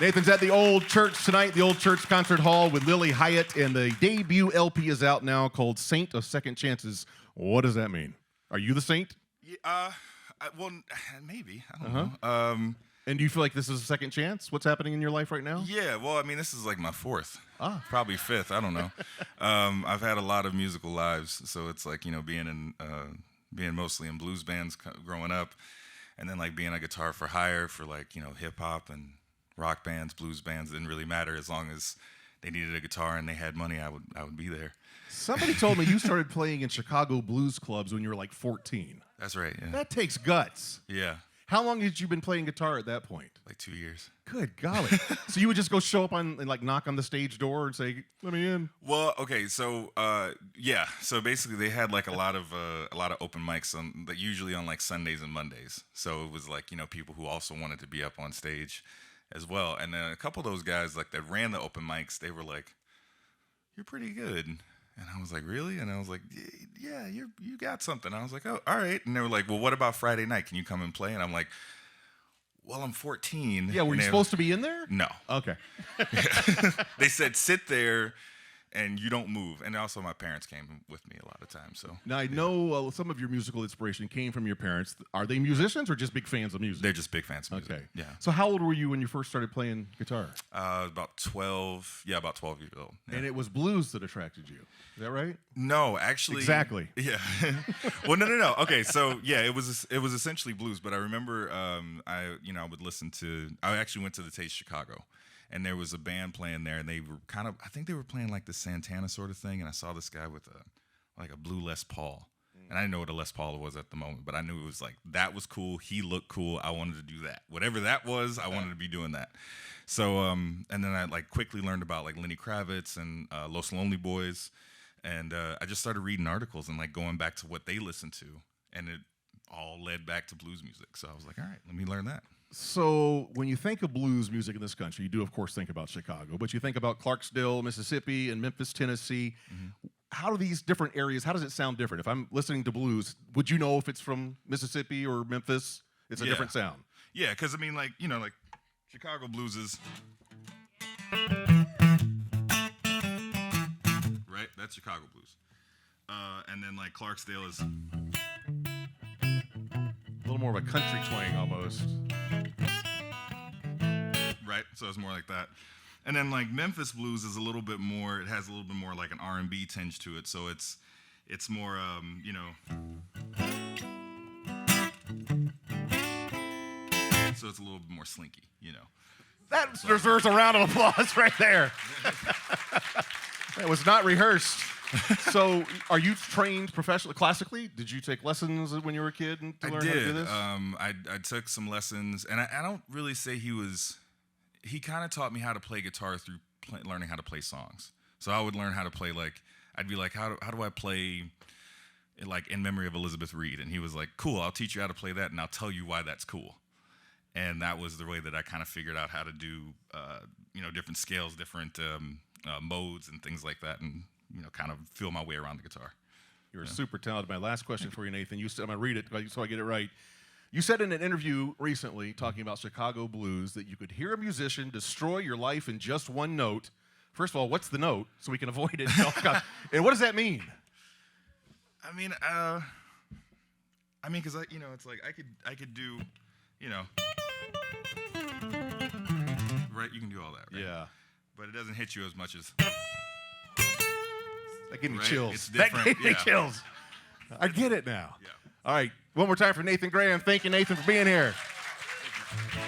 Nathan's at the Old Church tonight, the Old Church Concert Hall with Lily Hyatt, and the debut LP is out now called Saint of Second Chances. What does that mean? Are you the saint? Yeah, well, maybe. I don't know. And do you feel like this is a second chance? What's happening in your life right now? Yeah, well, I mean, this is like my fourth. Probably fifth. I don't know. I've had a lot of musical lives, so it's like, being mostly in blues bands growing up, and then like being a guitar for hire for like, hip hop and rock bands, blues bands. Didn't really matter as long as they needed a guitar and they had money. I would be there. Somebody told me you started playing in Chicago blues clubs when you were like 14. That's right. Yeah. That takes guts. Yeah. How long had you been playing guitar at that point? Like 2 years. Good golly. So you would just go show up and like knock on the stage door and say, "Let me in." Well, okay, so yeah, so basically they had like a lot of open mics usually on like Sundays and Mondays. So it was like, people who also wanted to be up on stage as well. And then a couple of those guys like that ran the open mics, they were like, "You're pretty good." And I was like, "Really?" And I was like, "Yeah, you got something." I was like, "Oh, all right." And they were like, "Well, what about Friday night? Can you come and play?" And I'm like, "Well, I'm 14." Yeah, were you supposed to be in there? No. Okay. They said, "Sit there and you don't move." And also my parents came with me a lot of times. So now I know some of your musical inspiration came from your parents. Are they musicians or just big fans of music? They're just big fans of music. Okay. Yeah. So how old were you when you first started playing guitar? About 12. Yeah, about 12 years old. Yeah. And it was blues that attracted you. Is that right? No, actually. Exactly. Yeah. Well, no. Okay, so yeah, it was essentially blues. But I remember, I would listen to. I actually went to the Taste Chicago. And there was a band playing there, and they were I think they were playing like the Santana sort of thing. And I saw this guy with a blue Les Paul. And I didn't know what a Les Paul was at the moment, but I knew it was like, that was cool. He looked cool. I wanted to do that. Whatever that was, I wanted to be doing that. So, and then I like quickly learned about like Lenny Kravitz and Los Lonely Boys. And I just started reading articles and like going back to what they listened to. And it all led back to blues music. So I was like, all right, let me learn that. So when you think of blues music in this country, you do, of course, think about Chicago, but you think about Clarksdale, Mississippi, and Memphis, Tennessee. Mm-hmm. How do these different areas, how does it sound different? If I'm listening to blues, would you know if it's from Mississippi or Memphis? It's a different sound. Yeah, because I mean, like, like Chicago blues is... Right? That's Chicago blues. And then like Clarksdale is... A little more of a country twang almost. Right, so it's more like that. And then like Memphis blues is a little bit more, it has a little bit more like an R&B tinge to it. So it's more, so it's a little bit more slinky, That deserves a round of applause right there. That was not rehearsed. So, are you trained professionally, classically? Did you take lessons when you were a kid to learn how to do this? I took some lessons, and I don't really say he kind of taught me how to play guitar through learning how to play songs. So I would learn how to play, like, I'd be like, how do I play, like, In Memory of Elizabeth Reed? And he was like, cool, I'll teach you how to play that, and I'll tell you why that's cool. And that was the way that I kind of figured out how to do, different scales, different modes and things like that, and kind of feel my way around the guitar. You're super talented. My last question for you, Nathan. You said, I'm going to read it so I get it right. You said in an interview recently, talking about Chicago blues, that you could hear a musician destroy your life in just one note. First of all, what's the note so we can avoid it? And what does that mean? I mean, because it's like I could do, right? You can do all that, right? Yeah. But it doesn't hit you as much as. That gave me right? chills. It's That different. gave me chills. I get it now. Yeah. All right. One more time for Nathan Graham. Thank you, Nathan, for being here. Thank you.